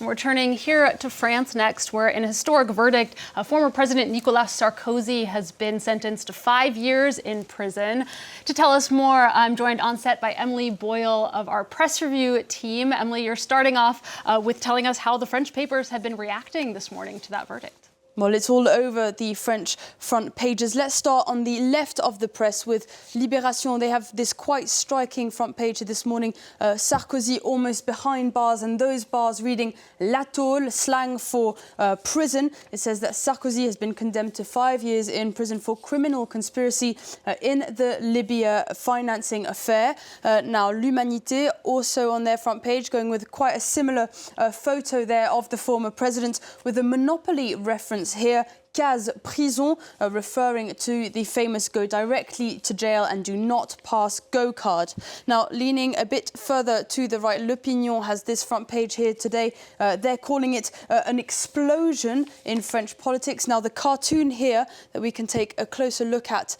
We're turning here to France next, where in a historic verdict, former President Nicolas Sarkozy has been sentenced to 5 years in prison. To tell us more, I'm joined on set by Emily Boyle of our press review team. Emily, you're starting off with telling us how the French papers have been reacting this morning to that verdict. Well, it's all over the French front pages. Let's start on the left of the press with Libération. They have this quite striking front page this morning. Sarkozy almost behind bars, and those bars reading La Tôle, slang for prison. It says that Sarkozy has been condemned to 5 years in prison for criminal conspiracy in the Libya financing affair. Now, L'Humanité also on their front page, going with quite a similar photo there of the former president with a Monopoly reference here. Case prison, referring to the famous go directly to jail and do not pass go card. Now, leaning a bit further to the right, L'Opinion has this front page here today. They're calling it an explosion in French politics. Now, the cartoon here that we can take a closer look at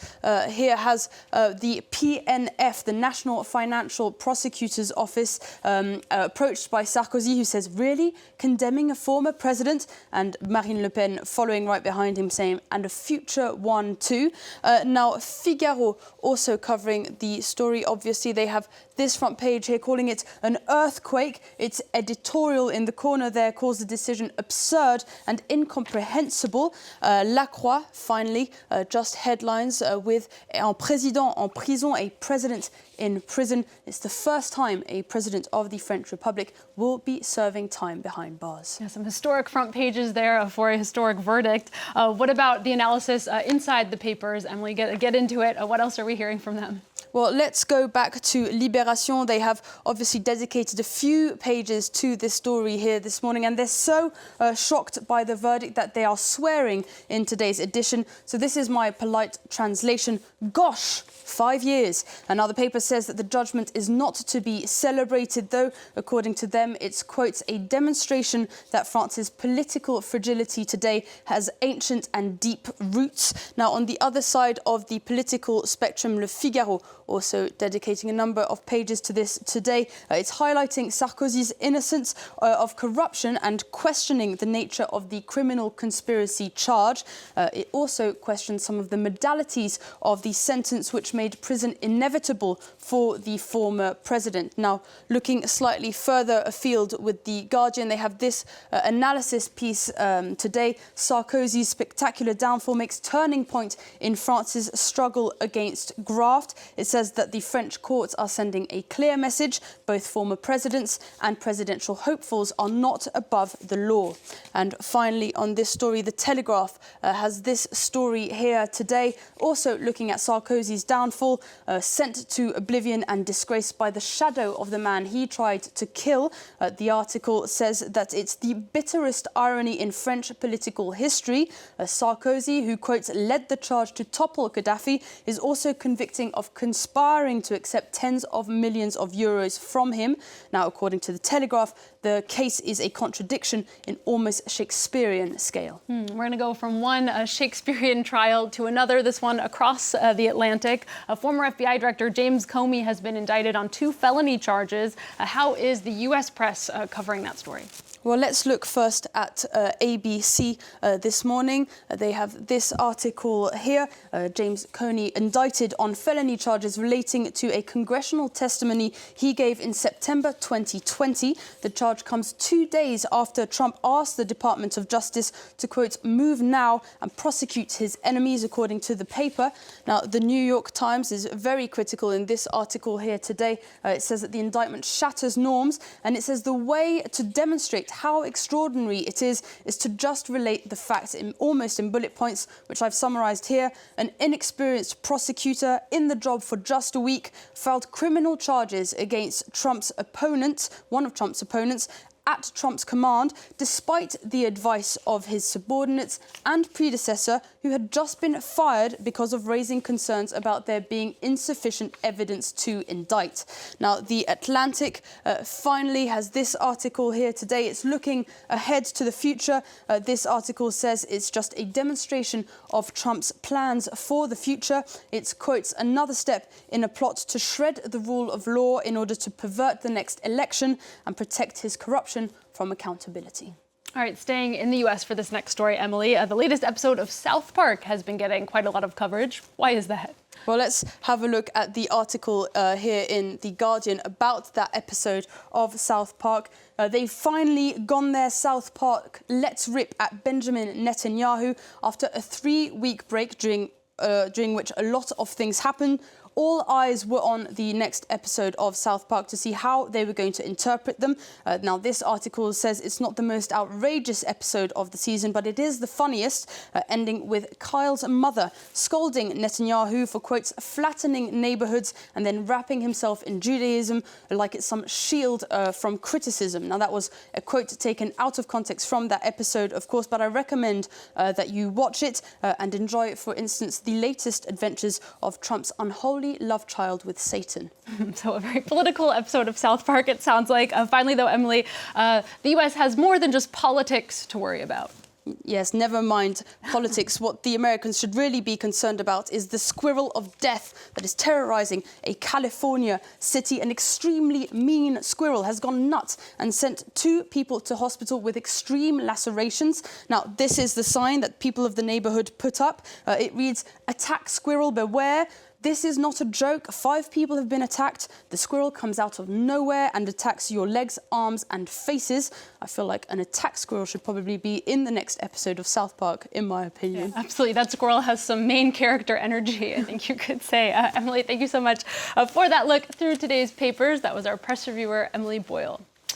here has the PNF, the National Financial Prosecutor's Office, approached by Sarkozy, who says, really? Condemning a former president? And Marine Le Pen following right behind him saying, and a future one too. Now, Figaro also covering the story. Obviously, they have this front page here calling it an earthquake. Its editorial in the corner there calls the decision absurd and incomprehensible. La Croix, finally, just headlines with un président en prison, a president in prison. It's the first time a president of the French Republic will be serving time behind bars. Yeah, some historic front pages there for a historic verdict. What about the analysis inside the papers? Emily, get into it. What else are we hearing from them? Well, let's go back to Libération. They have obviously dedicated a few pages to this story here this morning, and they're so shocked by the verdict that they are swearing in today's edition. So this is my polite translation. Gosh, 5 years. And now the paper says that the judgment is not to be celebrated, though, according to them, it's, quotes, a demonstration that France's political fragility today has ancient and deep roots. Now, on the other side of the political spectrum, Le Figaro also dedicating a number of pages to this today. It's highlighting Sarkozy's innocence of corruption and questioning the nature of the criminal conspiracy charge. It also questions some of the modalities of the sentence which made prison inevitable for the former president. Now, looking slightly further afield with The Guardian, they have this analysis piece today. Sarkozy's spectacular downfall makes turning point in France's struggle against graft. It says that the French courts are sending a clear message. Both former presidents and presidential hopefuls are not above the law. And finally, on this story, The Telegraph has this story here today, also looking at Sarkozy's downfall, sent to oblivion and disgraced by the shadow of the man he tried to kill. The article says that it's the bitterest irony in French political history. Sarkozy, who, quotes, led the charge to topple Gaddafi, is also convicting of conspiring to accept tens of millions of euros from him. Now, according to The Telegraph, the case is a contradiction in almost Shakespearean scale. We're going to go from one Shakespearean trial to another, this one across the Atlantic. Former FBI Director James Comey has been indicted on 2 felony charges. How is the U.S. press covering that story? Well, let's look first at ABC this morning. They have this article here. James Comey indicted on felony charges relating to a congressional testimony he gave in September 2020. The charge comes 2 days after Trump asked the Department of Justice to, quote, move now and prosecute his enemies, according to the paper. Now, the New York Times is very critical in this article here today. It says that the indictment shatters norms, and it says the way to demonstrate how extraordinary it is to just relate the facts almost in bullet points, which I've summarised here. An inexperienced prosecutor in the job for just a week filed criminal charges against Trump's opponent, one of Trump's opponents, at Trump's command, despite the advice of his subordinates and predecessor, who had just been fired because of raising concerns about there being insufficient evidence to indict. Now, The Atlantic finally has this article here today. It's looking ahead to the future. This article says it's just a demonstration of Trump's plans for the future. It's, quotes, another step in a plot to shred the rule of law in order to pervert the next election and protect his corruption distraction from accountability. All right, staying in the U.S. for this next story, Emily, the latest episode of South Park has been getting quite a lot of coverage. Why is that? Well, let's have a look at the article here in The Guardian about that episode of South Park. They've finally gone there, South Park. Let's rip at Benjamin Netanyahu after a 3-week break during which a lot of things happened. All eyes were on the next episode of South Park to see how they were going to interpret them. Now, this article says it's not the most outrageous episode of the season, but it is the funniest, ending with Kyle's mother scolding Netanyahu for, quotes, flattening neighbourhoods and then wrapping himself in Judaism like it's some shield from criticism. Now, that was a quote taken out of context from that episode, of course, but I recommend that you watch it and enjoy, for instance, the latest adventures of Trump's unholy love child with Satan. So a very political episode of South Park, it sounds like. Finally, though, Emily, the U.S. has more than just politics to worry about. Yes, never mind politics. What the Americans should really be concerned about is the squirrel of death that is terrorizing a California city. An extremely mean squirrel has gone nuts and sent 2 people to hospital with extreme lacerations. Now, this is the sign that people of the neighborhood put up. It reads, "Attack squirrel, beware." This is not a joke. 5 people have been attacked. The squirrel comes out of nowhere and attacks your legs, arms and faces. I feel like an attack squirrel should probably be in the next episode of South Park, in my opinion. Yeah, absolutely. That squirrel has some main character energy, I think you could say. Emily, thank you so much for that look through today's papers. That was our press reviewer, Emily Boyle.